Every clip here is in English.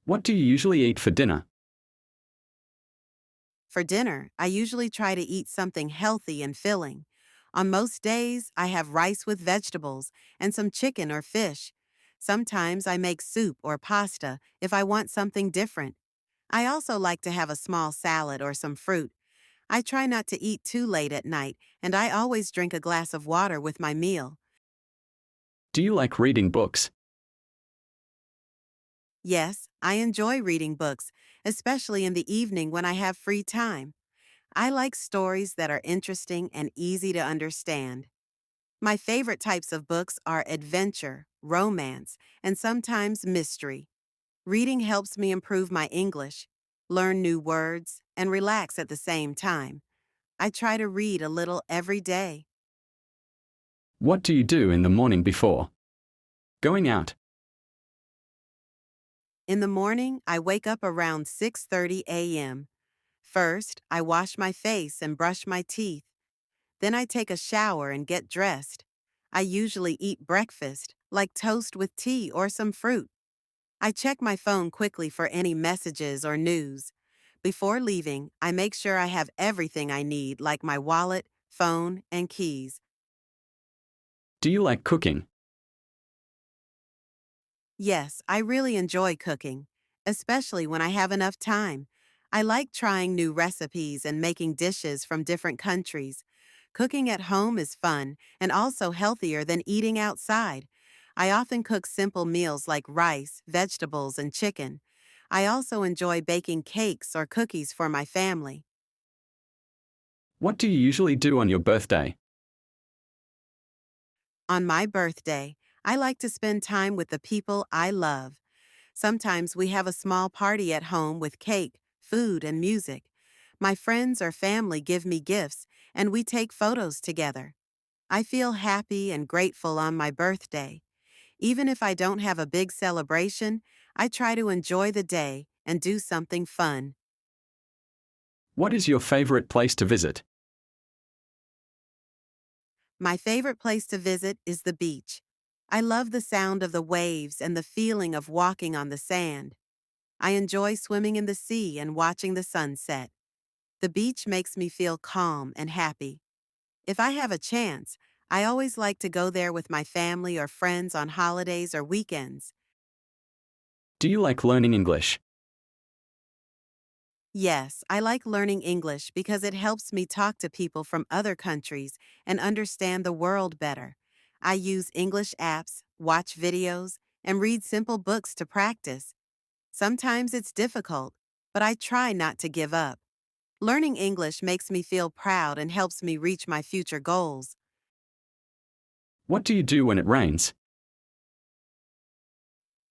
What do you usually eat for dinner? For dinner, I usually try to eat something healthy and filling. On most days, I have rice with vegetables and some chicken or fish. Sometimes I make soup or pasta if I want something different. I also like to have a small salad or some fruit. I try not to eat too late at night, and I always drink a glass of water with my meal. Do you like reading books? Yes, I enjoy reading books, especially in the evening when I have free time. I like stories that are interesting and easy to understand. My favorite types of books are adventure, romance, and sometimes mystery. Reading helps me improve my English, learn new words, and relax at the same time. I try to read a little every day. What do you do in the morning before going out? In the morning, I wake up around 6:30 a.m. First, I wash my face and brush my teeth. Then I take a shower and get dressed. I usually eat breakfast, like toast with tea or some fruit. I check my phone quickly for any messages or news. Before leaving, I make sure I have everything I need, like my wallet, phone, and keys. Do you like cooking? Yes, I really enjoy cooking, especially when I have enough time. I like trying new recipes and making dishes from different countries. Cooking at home is fun and also healthier than eating outside. I often cook simple meals like rice, vegetables, and chicken. I also enjoy baking cakes or cookies for my family. What do you usually do on your birthday? On my birthday, I like to spend time with the people I love. Sometimes we have a small party at home with cake, food, and music. My friends or family give me gifts, and we take photos together. I feel happy and grateful on my birthday. Even if I don't have a big celebration, I try to enjoy the day and do something fun. What is your favorite place to visit? My favorite place to visit is the beach. I love the sound of the waves and the feeling of walking on the sand. I enjoy swimming in the sea and watching the sunset. The beach makes me feel calm and happy. If I have a chance, I always like to go there with my family or friends on holidays or weekends. Do you like learning English? Yes, I like learning English because it helps me talk to people from other countries and understand the world better. I use English apps, watch videos, and read simple books to practice. Sometimes it's difficult, but I try not to give up. Learning English makes me feel proud and helps me reach my future goals. What do you do when it rains?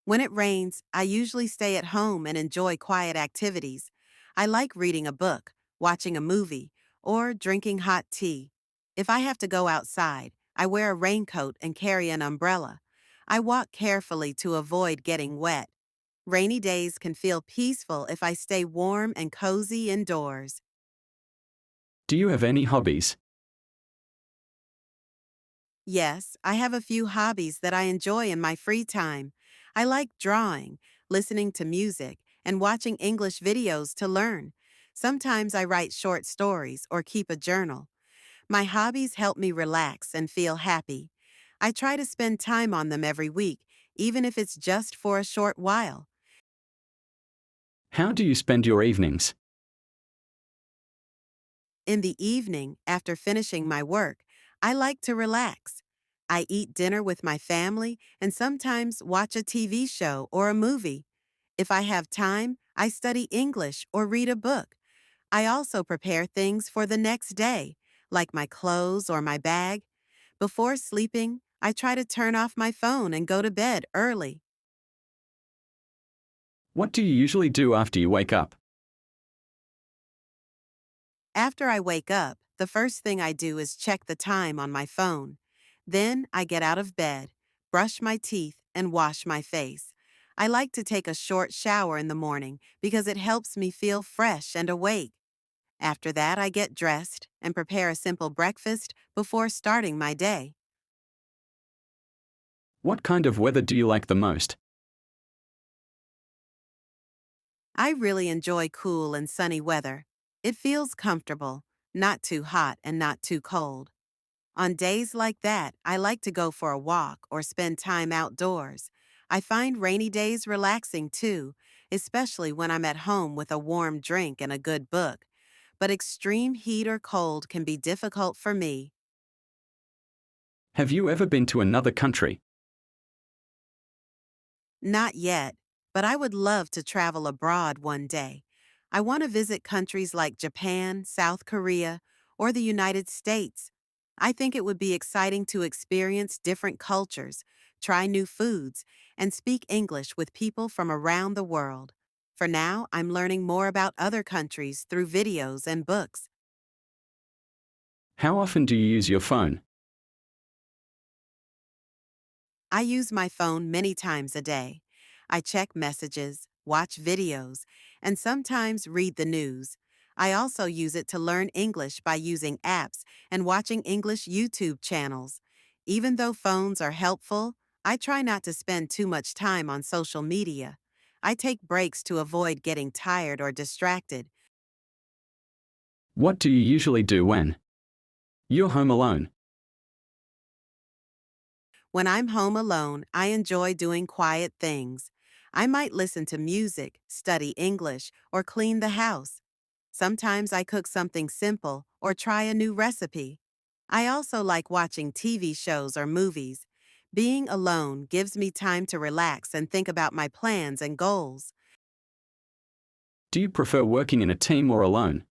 When it rains, I usually stay at home and enjoy quiet activities. I like reading a book, watching a movie, or drinking hot tea. If I have to go outside, I wear a raincoat and carry an umbrella. I walk carefully to avoid getting wet. Rainy days can feel peaceful if I stay warm and cozy indoors. Do you have any hobbies? Yes, I have a few hobbies that I enjoy in my free time. I like drawing, listening to music, and watching English videos to learn. Sometimes I write short stories or keep a journal. My hobbies help me relax and feel happy. I try to spend time on them every week, even if it's just for a short while. How do you spend your evenings? In the evening, after finishing my work, I like to relax. I eat dinner with my family and sometimes watch a TV show or a movie. If I have time, I study English or read a book. I also prepare things for the next day, like my clothes or my bag. Before sleeping, I try to turn off my phone and go to bed early. What do you usually do after you wake up? After I wake up, the first thing I do is check the time on my phone. Then I get out of bed, brush my teeth, and wash my face. I like to take a short shower in the morning because it helps me feel fresh and awake. After that, I get dressed and prepare a simple breakfast before starting my day. What kind of weather do you like the most? I really enjoy cool and sunny weather. It feels comfortable, not too hot and not too cold. On days like that, I like to go for a walk or spend time outdoors. I find rainy days relaxing too, especially when I'm at home with a warm drink and a good book. But extreme heat or cold can be difficult for me. Have you ever been to another country? Not yet, but I would love to travel abroad one day. I want to visit countries like Japan, South Korea, or the United States. I think it would be exciting to experience different cultures, try new foods, and speak English with people from around the world. For now, I'm learning more about other countries through videos and books. How often do you use your phone? I use my phone many times a day. I check messages, watch videos, and sometimes read the news. I also use it to learn English by using apps and watching English YouTube channels. Even though phones are helpful, I try not to spend too much time on social media. I take breaks to avoid getting tired or distracted. What do you usually do when you're home alone? When I'm home alone, I enjoy doing quiet things. I might listen to music, study English, or clean the house. Sometimes I cook something simple or try a new recipe. I also like watching TV shows or movies. Being alone gives me time to relax and think about my plans and goals. Do you prefer working in a team or alone?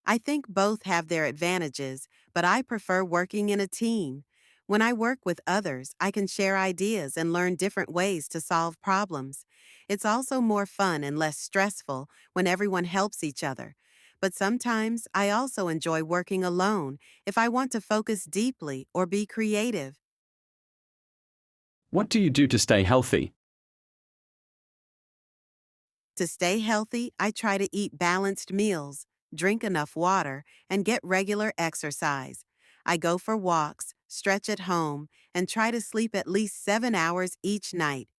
I think both have their advantages, but I prefer working in a team. When I work with others, I can share ideas and learn different ways to solve problems. It's also more fun and less stressful when everyone helps each other. But sometimes I also enjoy working alone if I want to focus deeply or be creative. What do you do to stay healthy? To stay healthy, I try to eat balanced meals, drink enough water, and get regular exercise. I go for walks, stretch at home, and try to sleep at least 7 hours each night.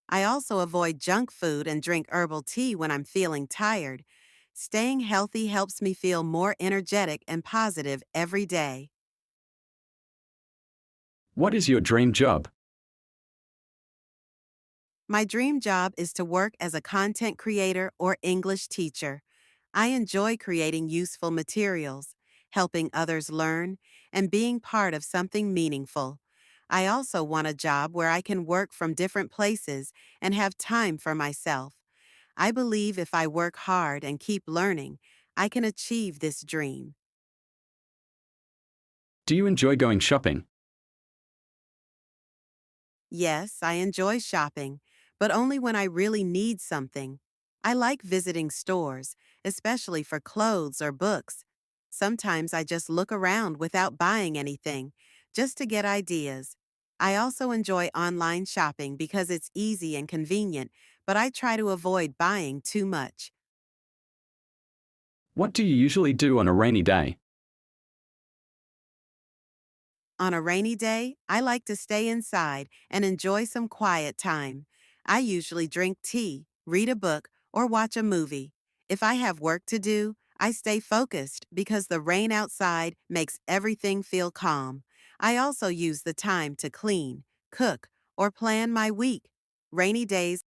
I also avoid junk food and drink herbal tea when I'm feeling tired. Staying healthy helps me feel more energetic and positive every day. What is your dream job? My dream job is to work as a content creator or English teacher. I enjoy creating useful materials, helping others learn, and being part of something meaningful. I also want a job where I can work from different places and have time for myself. I believe if I work hard and keep learning, I can achieve this dream. Do you enjoy going shopping? Yes, I enjoy shopping, but only when I really need something. I like visiting stores, especially for clothes or books. Sometimes I just look around without buying anything, just to get ideas. I also enjoy online shopping because it's easy and convenient, but I try to avoid buying too much. What do you usually do on a rainy day? On a rainy day, I like to stay inside and enjoy some quiet time. I usually drink tea, read a book, or watch a movie. If I have work to do, I stay focused because the rain outside makes everything feel calm. I also use the time to clean, cook, or plan my week. Rainy days